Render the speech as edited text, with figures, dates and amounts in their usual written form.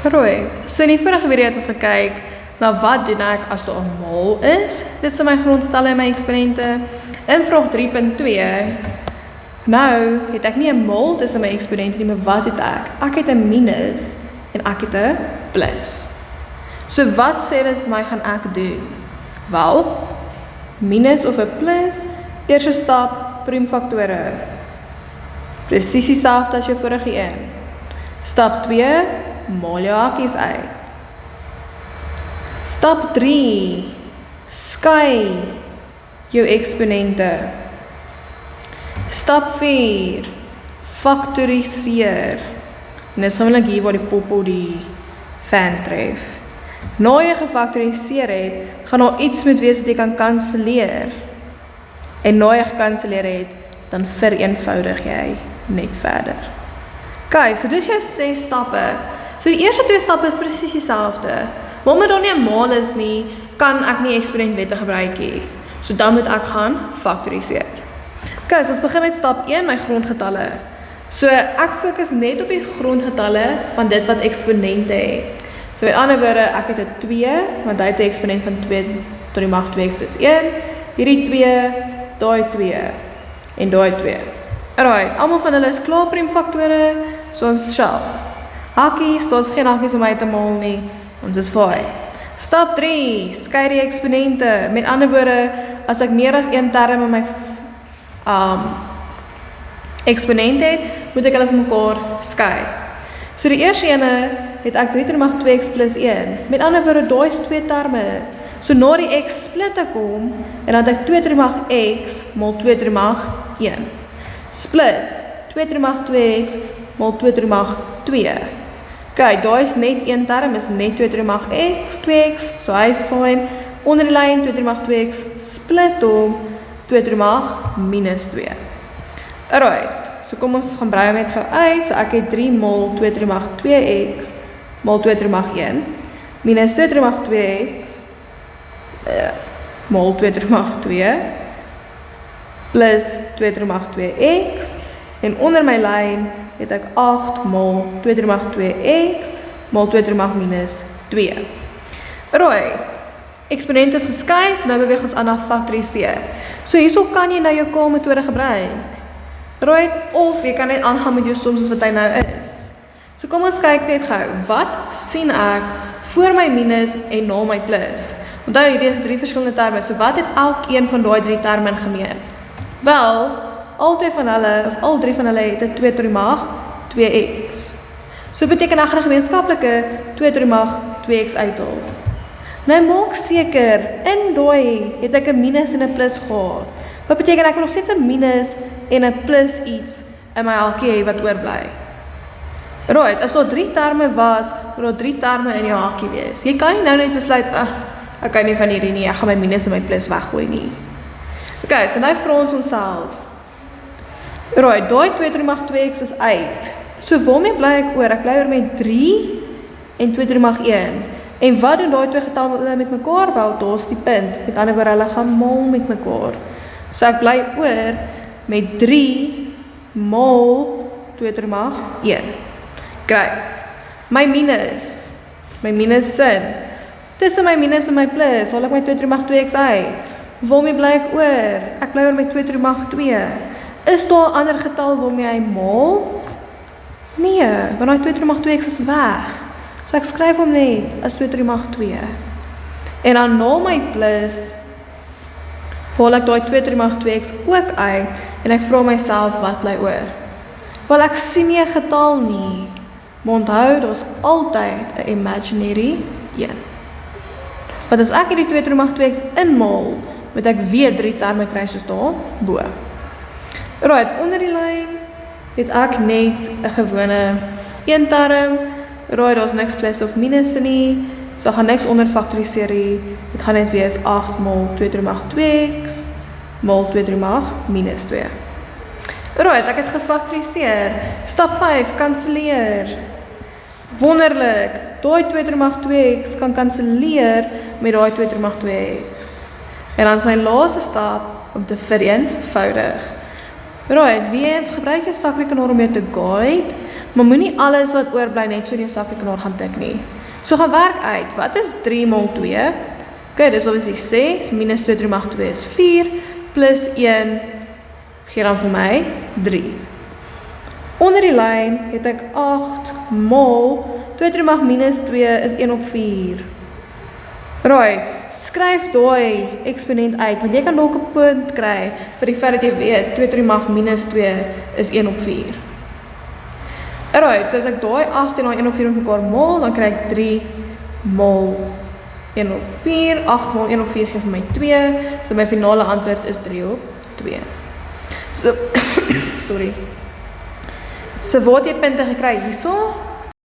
Rooi, so in die vorige video het ons gekyk na wat doen ek as daar 'n mol is. Dit is my grondgetalle en my eksponente. In vraag 3.2, nou het ek nie 'n mol tussen my eksponente nie, maar wat het ek? Ek het 'n minus en ek het 'n plus. So wat sê dit vir my gaan ek doen? Wel, minus of 'n plus, eerste stap, priemfaktore. Presies dieselfde as jou vorige een. Stap 2, maal jou hakies uit. Stap 3, skei jou eksponente. Stap 4, faktoriseer. En dis gewoonlik hier waar die poppel die fan tref. Na jy gefaktoriseer het, gaan daar iets moet wees wat jy kan kanselleer. En na jy gekanselleer het, dan vereenvoudig jy net verder. Ok, so dis jou 6 stappe. So die eerste 2 stappe is presies dieselfde. Maar omdat daar nie 'n maal is nie, kan ek nie eksponentwette gebruik nie. So dan moet ek gaan faktoriseer. Ok, so ons begin met stap 1, my grondgetalle. So ek fokus net op die grondgetalle van dit wat eksponente het. So met ander woorde, ek het 'n 2, want hy het 'n eksponent van 2 tot die mag 2x plus 1. Hierdie 2, daai 2 en daai 2. Alright, almal van hulle is klaar priemfaktore, so ons sharp. Hakies, daar's geen hakies om uit te maal nie, ons is fine. Stap 3, skei die eksponente. Met ander woorde, as ek meer as een term in my eksponent het, moet ek hulle van mekaar skei. So die eerste ene het ek 3 tot die mag 2x plus 1. Met ander woorde, daai is 2 terme. So na die x split te kom, en dan het ek 2 tot die mag x maal 2 tot die mag 1. Split, 2 tot die mag 2x maal 2 tot die mag 2. Ok, daai is net een term, is net 2 tot die mag x, 2x, so hy is fine. Onder die lyn, 2 tot die mag 2x, split om 2 tot die mag minus 2. Alright, so kom ons gaan brei met gou uit, so ek het 3 maal 2 tot die mag 2x, maal 2 tot die mag 1, minus 2 tot die mag 2x, maal 2 tot die mag 2, plus 2 tot die mag 2x, en onder my lyn het ek 8 maal 2 tot die mag 2x, maal 2 tot die mag minus 2. Rooi, eksponente is geskei, so nou beweeg ons aan na faktoriseer. So hierso kan jy nou jou K-metode gebruik. Rooi, of jy kan net aangaan met jou som soos wat hy nou is. So kom ons kyk net gou, wat sien ek voor my minus en na my plus? Onthou, hierdie is 3 verskillende terme, so wat het elkeen van daai 3 terme in gemeen? Wel, al 3 van hulle het 'n 2 tot die mag 2x. So beteken ek gaan 'n gemeenskaplike 2 tot die mag 2x uithaal. Nou maak seker, in daai het ek 'n minus en 'n plus gehad. Wat beteken ek moet nog steeds 'n minus en 'n plus iets in my hakie hê wat oorbly. Right, as daar 3 terme was, moet daar 3 terme in jou hakie wees. Jy kan nie nou net besluit, ek kan nie van hierdie nie, ek gaan my minus en my plus weggooi nie. Ok, so nou vra ons onsself. Right, daai 2 tot die mag 2x is uit. So waarmee bly ek oor? Ek bly oor met 3 en 2 tot die mag 1. En wat doen daai 2 getalle met mekaar? Wel, daar's die punt. Met ander woorde, hulle gaan maal met mekaar. So ek bly oor met 3 maal 2 tot die mag 1. Great. My minus sin. Tussen my minus en my plus, haal ek my 2 tot die mag 2x uit. Waarmee bly ek oor? Ek bly oor met 2 tot die mag 2. Is daar 'n ander getal waarmee hy maal? Nee, want daai 2 tot die mag 2x is weg. So ek skryf hom net as 2 tot die mag 2. En dan na my plus, haal ek daai 2 tot die mag 2x ook uit, en ek vra myself wat bly oor. Wel, ek sien nie 'n getal nie, maar onthou, daar's altyd 'n imaginary 1. Want as ek hierdie 2 tot die mag 2x inmaal, moet ek weer 3 terme kry soos daar bo. Right, onder die lyn het ek net 'n gewone 1 term. Right, daar's niks plus of minus nie, so ek gaan niks onder faktoriseer nie. Dit gaan net wees 8 maal 2 tot die mag 2x maal 2 tot die mag minus 2. Right, ek het gefaktoriseer. Stap 5, kanselleer. Wonderlik, daai 2 tot die mag 2x kan kanselleer met daai 2 tot die mag 2x. En dan is my laaste stap om te vereenvoudig. Right, wie eens gebruik jou sakrekenaar om jou te guide, Maar moenie alles wat oorbly net so in jou sakrekenaar gaan tik nie. So gaan werk uit, wat is 3 mol 2? Ok, dis obviously 6, minus 2 3 mag 2 is 4, plus 1, gee dan vir my 3. Onder die lyn het ek 8 mol, 2 3 mag minus 2 is 1 op 4. Right, skryf daai eksponent uit, want jy kan dalk 'n punt kry vir die feit dat jy weet 2 3 mag minus 2 is 1 op 4. Right, so as ek daai 8 en daai 1 op 4 met mekaar mol, dan kry ek 3 mol 1 op 4, 8 mol 1 op 4 gee vir my 2, so my finale antwoord is 3 op 2. So, sorry. So waar het jy punte gekry hierso?